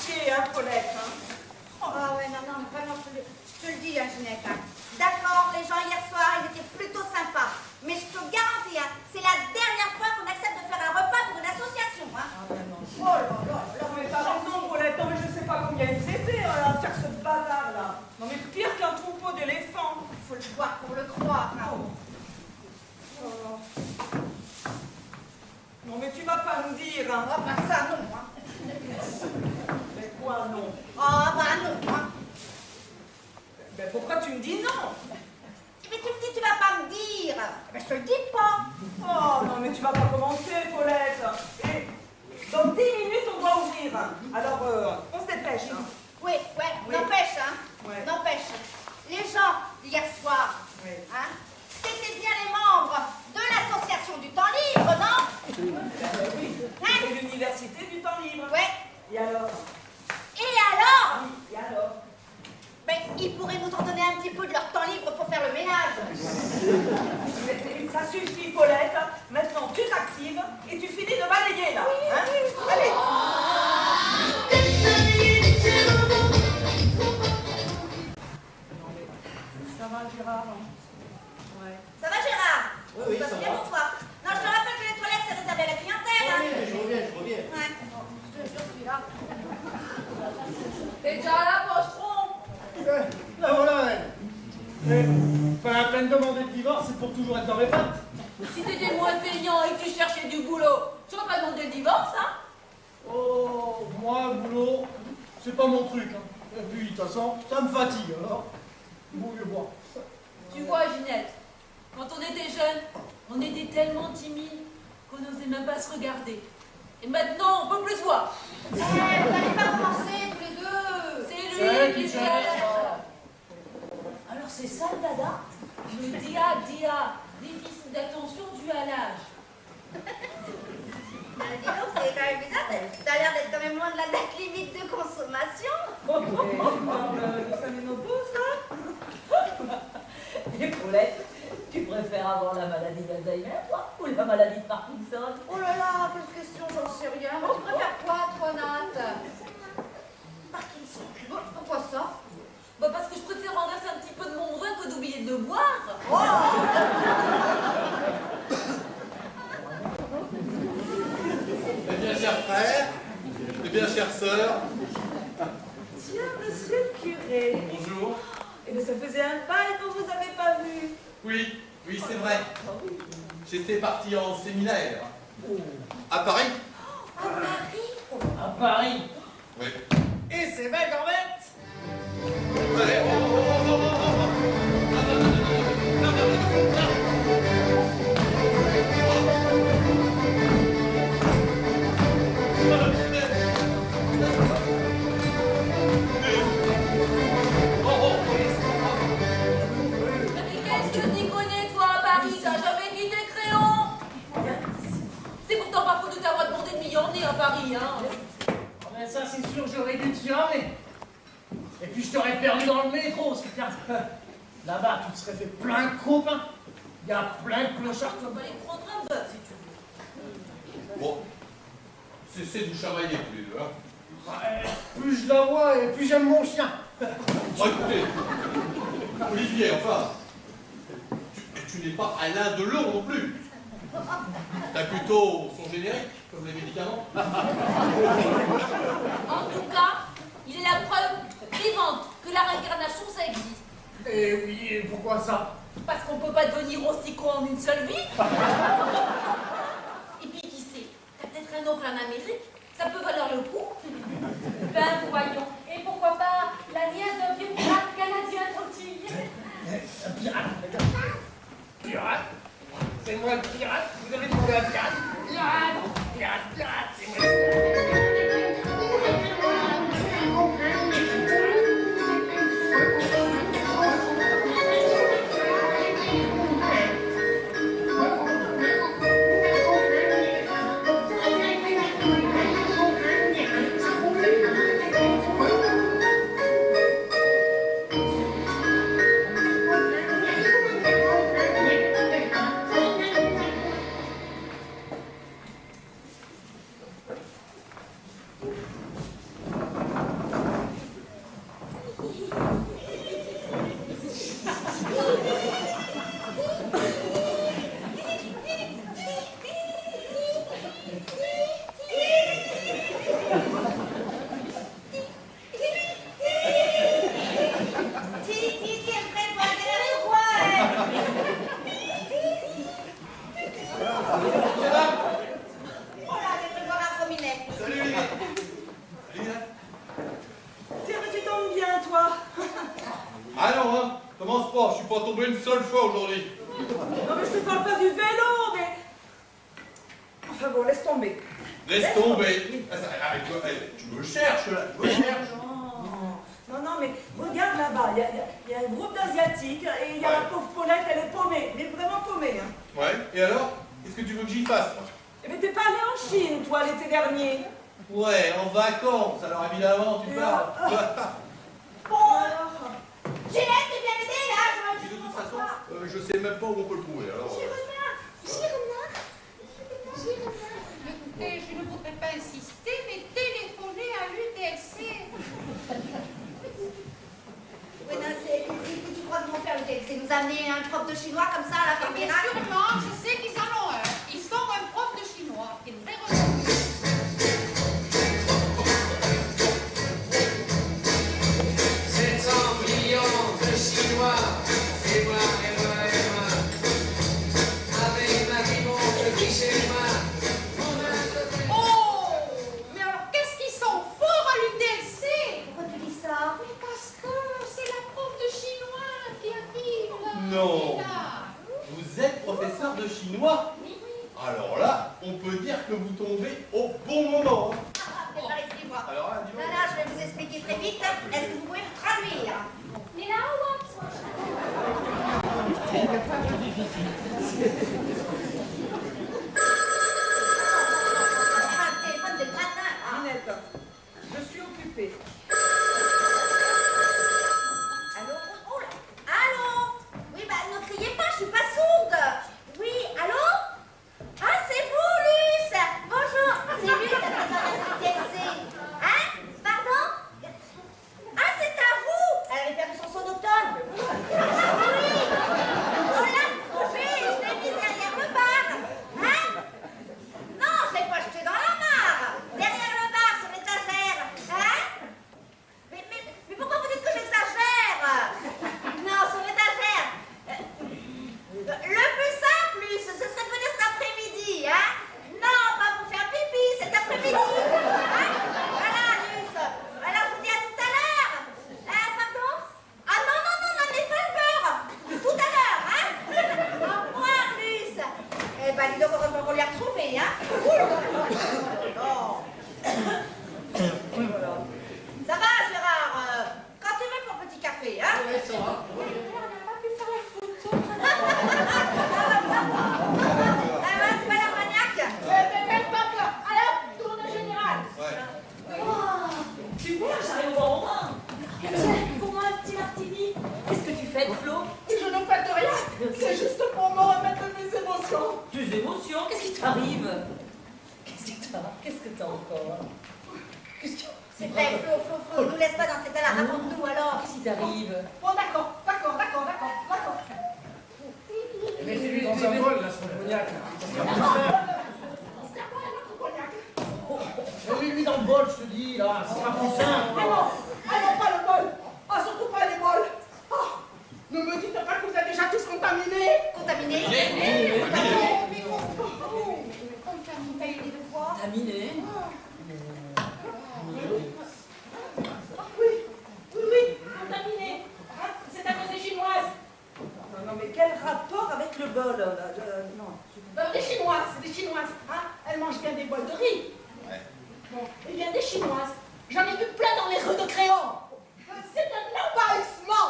entier, hein, Paulette. Hein. Oh ouais, non, non, vraiment, je te le dis, hein, Ginette. Hein. D'accord, les gens hier soir, ils étaient plutôt sympas. Mais je te garantis, hein, c'est la dernière fois qu'on accepte de faire un repas pour une association. Hein. Ah, vraiment. Oh là là là. Non, mais t'as raison, Paulette. Non, mais je sais pas combien ils étaient à faire ce bazar-là. Non, mais pire qu'un troupeau d'éléphants. Il faut le voir pour le croire. Hein. Oh. Non, mais tu vas pas me dire, hein. Oh, bah ça, non. Hein. Mais quoi, non? Ah, bah non. Hein. Ben, pourquoi tu me dis non? Mais tu me dis, tu vas pas me dire. Ben, je te le dis pas. Oh, non, mais tu vas pas commencer, Paulette. Et dans 10 minutes, on doit ouvrir. Alors, on se dépêche, hein. Oui, Oui. n'empêche, hein. Ouais. N'empêche. Les gens, hier soir, Oui. hein, c'était bien les membres de l'association du temps libre, non? Oui. Hein? C'est l'université du temps libre. Ouais. Et alors? Et alors? Oui, et alors? Ben, ils pourraient nous en donner un petit peu de leur temps libre pour faire le ménage. Mais ça suffit, Paulette. Maintenant, tu t'actives et tu finis de balayer, là. Hein? Allez. Non, mais ça va, Gérard? Hein? Ouais. Ça va, Gérard? Oui, Ça ça bien va. pour toi. Non, je te rappelle que les toilettes, c'est réservé à la clientèle. Hein? Oui, je reviens. Ouais. Je suis là. T'es déjà à la pochetron. La voilà, elle. Pas la peine de demander le divorce, c'est pour toujours être dans les pattes. Si t'étais moins payant et que tu cherchais du boulot, tu vas pas demander le divorce, hein? Oh, moi, le boulot, c'est pas mon truc. Hein. Et puis, de toute façon, ça me fatigue, alors. Vaut mieux boire. Tu vois, Ginette, quand on était jeunes, on était tellement timides qu'on n'osait même pas se regarder. Et maintenant, on peut plus se voir. Eh, vous n'allez pas commencer tous les deux. C'est C'est lui qui qui fait fait ça. Alors c'est ça le dada? Le DA, déficit d'attention dû à l'âge. Dis donc, c'est quand même bizarre. T'as l'air d'être quand même loin de la date limite de consommation. Tu parles de sa ménopause, là? Et Paulette, tu préfères avoir la maladie d'Alzheimer, toi, ou la maladie de Parkinson? Oh là là, quelle question, j'en sais rien. Mais tu préfères quoi, toi, Nat? Parkinson. Bon, pourquoi ça? Bah parce que je préfère engraisser un petit peu de mon vin que d'oublier de le boire. Oh! Eh bien, chers frères, eh bien, chères sœurs, Tiens, monsieur le curé. bonjour. Eh bien, ça faisait un bail que vous avez pas vu. Oui, c'est vrai. J'étais parti en séminaire. À Paris? À Paris? À Paris. Oui. Et c'est belle en fait. Ouais, Mais qu'est-ce que tu connais, toi, à Paris? T'as jamais quitté Créon? C'est pourtant pas faute de t'avoir demandé de m'y emmener à Paris, hein. Ah ben ça, c'est sûr, j'aurais dû t'y emmener. Et puis, je t'aurais perdu dans le métro, parce que regarde, là-bas, tu te serais fait plein de copains. Il y a plein de clochards Tu comme vas aller prendre un bœuf, si tu veux. bon, cessez de vous chamailler tous les deux. Hein. Ouais, plus je la vois, et plus j'aime mon chien. Oh, écoutez, Olivier, enfin, tu n'es pas Alain Delon non plus. T'as plutôt son générique, comme les médicaments. En tout cas, il est la preuve vivante que la réincarnation, ça existe. Et oui, et pourquoi ça? Parce qu'on peut pas devenir aussi con en une seule vie. Et puis qui sait, t'as peut-être un oncle en Amérique, ça peut valoir le coup. Ben voyons, et pourquoi pas la nièce d'un vieux pirate canadien tranquille. Un pirate, d'accord. Pirate? C'est moi le pirate? Vous avez trouvé un pirate? Pirate, c'est moi. Commence pas, je suis pas tombé une seule fois aujourd'hui. Non mais je te parle pas du vélo, mais... Enfin bon, laisse tomber. Laisse tomber. Ah, avec toi, tu me cherches là, tu me cherches. Non, mais regarde là-bas, il y a un groupe d'Asiatiques et il y a la pauvre Paulette, elle est paumée, mais vraiment paumée. Hein. Ouais, et alors? Qu'est-ce que tu veux que j'y fasse? Eh mais t'es pas allé en Chine, toi, l'été dernier? Ouais, en vacances, alors évidemment, tu parles. Bon, Ginette, tu viens m'aider là? De toute façon, je sais même pas où on peut le trouver, alors... Écoutez, je ne voudrais pas insister, mais téléphonez à l'UTLC. Oui, non, tu crois qu'ils vont faire l'UTLC? Nous amener un prof de chinois comme ça à la Bien caméra? sûrement, je sais qu'ils en ont un. Ils sont un prof de chinois, qui est très reconnu. 700 millions de Chinois, c'est moi, et moi, et moi. Avec ma remonte qui chez moi. Oh! Mais alors, qu'est-ce qu'ils sont forts à l'UTLC? Pourquoi tu dis ça? Mais parce que c'est la prof de chinois qui arrive là. Non. Qui est là. Vous êtes professeur de chinois? Alors là, on peut dire que vous tombez au bon moment. Hein. C'est par ici, moi. Alors là, dis-moi. Là, je vais vous expliquer très vite. Est-ce que vous pouvez me traduire? Mais là, on Ah, le téléphone de le matin. Ah. Minette, je suis occupée. Allô? Oh là! Allô? Oui, bah ne criez pas, je suis pas sourde. Oui, allô? Ah, c'est vous, Luce! Bonjour! C'est Luce, la présidente du TLC. Hein? Pardon? Ah, c'est à vous! Elle avait perdu son sonotone. Oui! On l'a trouvé, je l'ai mis derrière le bar. Hein? Non, je l'ai pas jeté dans la mare. Derrière le bar, sur l'étagère. Hein? Mais pourquoi vous dites que j'exagère? Non, sur l'étagère. Le plus simple, Luce, ce serait de venir cet après-midi, hein? Non, pas pour faire pipi, cet après-midi. Hein? Voilà, Luce. Alors, je vous dis à tout à l'heure. Pardon? Ah non, n'amenez pas le beurre. Tout à l'heure, hein? Au revoir, Luce. Eh ben, dis donc, heureusement qu'on l'a retrouvé, hein? Non. Ça va, Gérard? Quand tu veux pour petit café, hein? Ouais, ça va. Ah ouais, c'est pas l'armagnac? Mais pas que. Alors, tournée générale. Ouais. Super, j'arrive au bon moment. Pour moi, un petit martini. Qu'est-ce que tu fais, Flo? Je ne fais rien, c'est juste pour me remettre de mes émotions. Tes émotions, qu'est-ce qui t'arrive? Qu'est-ce que t'as encore? Qu'est-ce qui C'est vrai, Flo, nous laisse pas dans cet état-là, raconte-nous alors. Qu'est-ce qui t'arrive? Bon, d'accord. Mettez-lui dans un bol, là, son cognac. Ça sera plus simple. C'est quoi notre cognac? Mets-lui dans le bol, je te dis, là. Ça sera plus simple. Ah non, pas le bol. Ah, surtout pas les bols. Ah, ne me dites pas que vous êtes déjà tous contaminés. Contaminé? Contaminé de quoi? Contaminé? Oui, contaminé. Hein, c'est à cause des Chinoises. Non, mais quel rapport avec le bol, là? Non. Des Chinoises, c'est des Chinoises. Hein, elles mangent bien des bols de riz. Ouais. Bon, eh bien, des Chinoises. J'en ai vu plein dans les rues de Créon. C'est un envahissement.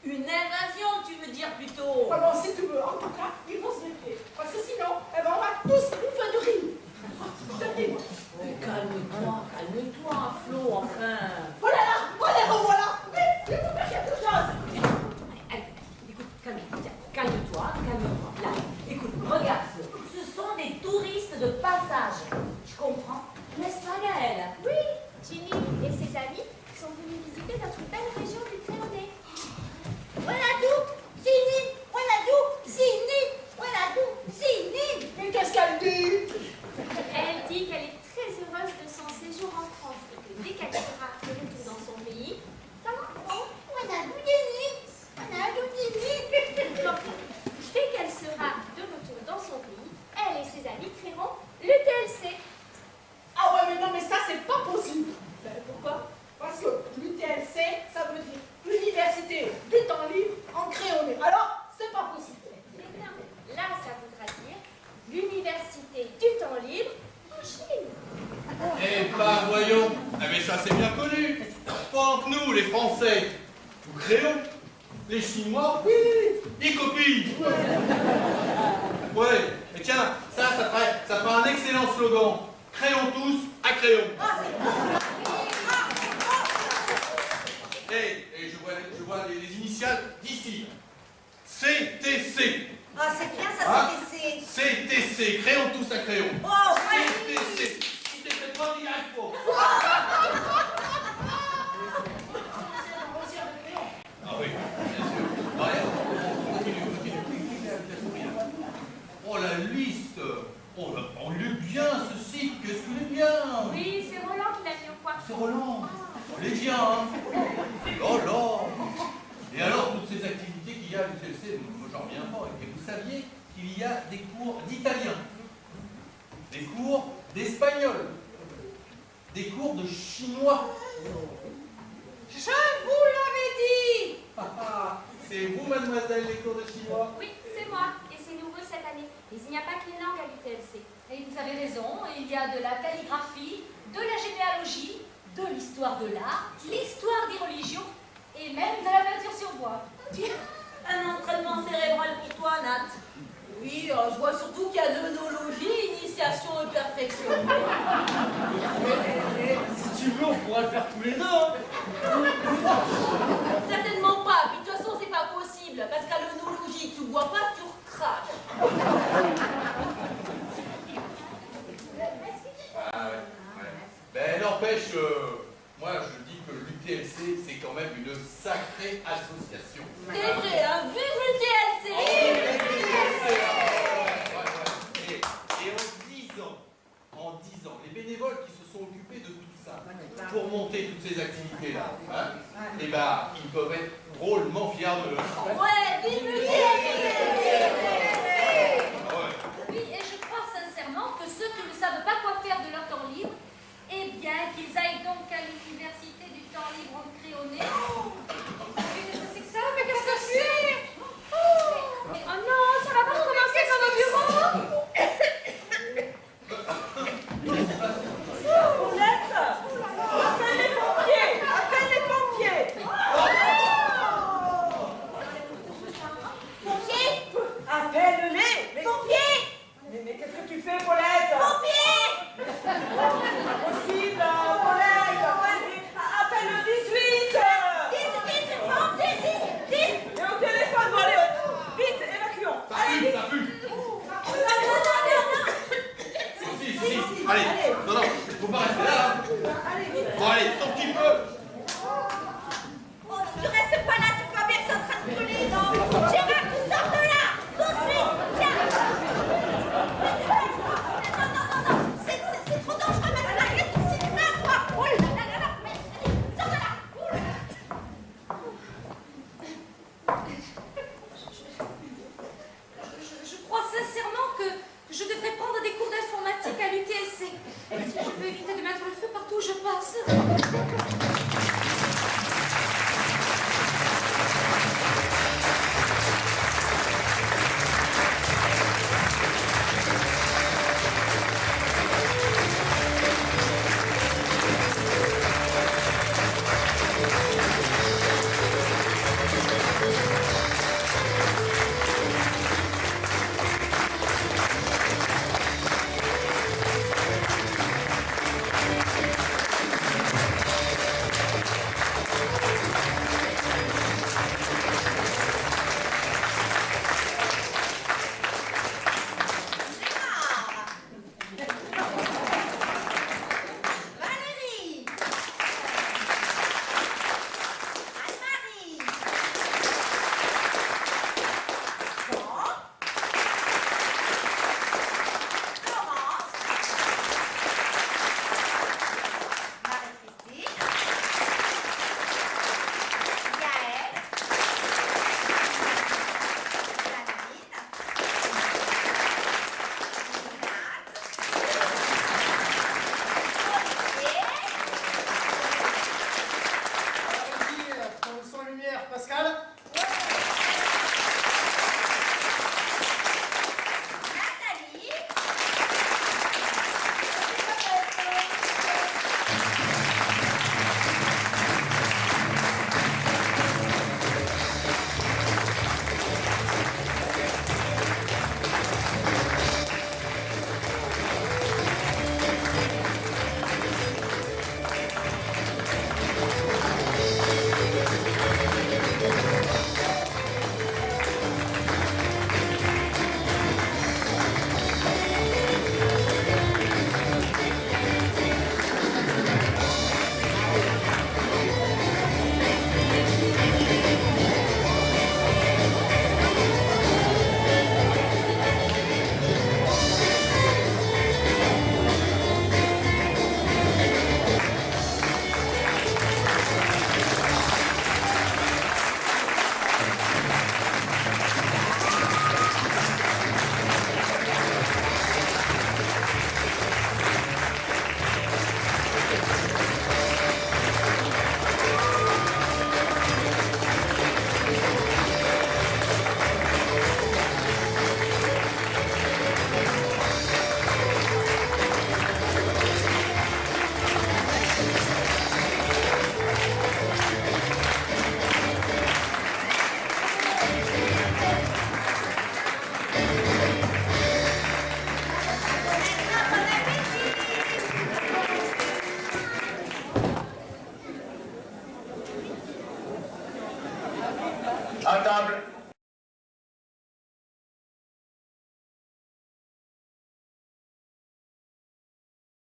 Une invasion, tu veux dire plutôt? Bon, si tu veux, en tout cas, il faut se méfier. Parce que sinon, eh ben, on va tous bouffer du riz. Je te dis. Mais calme-toi, Flo, enfin. Oh là là, oh les revoilà. Il faut faire quelque chose. Allez, écoute, calme-toi. Là, écoute, regarde, Flo. Ce sont des touristes de passage. Je comprends. N'est-ce pas, Gaëlle? Oui, Ginny et ses amis sont venus visiter notre belle région du Créonais. Mais qu'est-ce qu'elle dit? Elle dit qu'elle est très heureuse de son séjour en France et que dès qu'elle sera de retour dans son pays, ça va? Dès qu'elle sera de retour dans son pays, elle et ses amis créeront le TLC. Ah ouais, mais non, mais ça, c'est pas possible. Pourquoi? Parce que l'UTLC, voyons. Ah mais ça c'est bien connu. Pendant que nous, les Français, nous créons, les Chinois, ils copient. Ouais, et tiens, ça ferait un excellent slogan. Créons tous à crayon. Et je vois les initiales d'ici. CTC. Ah, c'est bien ça, CTC. CTC, créons tous à crayon. Oh, CTC. Si t'es pas, il n'y arrive pas. Ah oui, bien sûr. Allez, on continue. Oh, la liste. Oh, on lit bien ce site, qu'est-ce que c'est bien. Oui, c'est Roland qui l'a mis au point. C'est Roland. On les vient, hein. Oh là. Et alors, toutes ces activités qu'il y a à l'UTLC, moi j'en reviens pas. Et vous saviez qu'il y a des cours d'italien, des cours d'espagnol, des cours de chinois. Je vous l'avais dit. C'est vous, mademoiselle, les cours de chinois? Oui, c'est moi. Et c'est nouveau cette année. Mais il n'y a pas que les langues à l'UTLC. Et vous avez raison, il y a de la calligraphie, de la généalogie, de l'histoire de l'art, l'histoire des religions et même de la peinture sur bois. Un entraînement cérébral pour toi, Nat. Oui, je vois surtout qu'il y a de l'œnologie, initiation et perfection. Si tu veux, on pourra le faire tous les deux. Hein. Certainement pas, puis de toute façon c'est pas possible, parce qu'à l'œnologie, tu bois pas, tu recraches. Ah ouais. Ben n'empêche, moi je dis que l'UTLC c'est quand même une sacrée association. C'est vrai, hein, vive l'UTLC! Et en 10 ans, les bénévoles qui se sont occupés de tout ça, pour monter toutes ces activités-là, hein, et ben ils peuvent être drôlement fiers de eux. Ouais, vive l'UTLC! Oui, et je crois sincèrement que ceux qui ne savent pas quoi faire de leur temps libre, eh bien, qu'ils aillent donc à l'université du temps libre en crayonné. Qu'est-ce que c'est que ça? Mais qu'est-ce que c'est? Oh non, ça va pas recommencer dans nos bureaux? Paulette, appelle les pompiers. Appelle les pompiers. Pompiers. Appelle-les. Pompiers. Mais qu'est-ce que tu fais, Paulette? Pompiers. Possible, Paulette. Appelle le 18. Vite, pompiers, vite. Et au téléphone, bon, allez, vite, évacuons. Allez, Ça pue. Si. Allez. Allez, non, faut pas rester là. Hein. Allez, vite. Bon, allez, un petit peu. Oh, tu restes pas là, tu vois bien que c'est en train de brûler, non? Gérard, tu sors de là. Tout de suite. Tiens. Non. C'est trop dangereux maintenant. Arrête tout de suite, là, toi. Oh là. Mais allez, sors de là. Oh là. Je crois sincèrement que je devrais prendre des cours d'informatique à l'UTLC. Si je veux éviter de mettre le feu partout où je passe.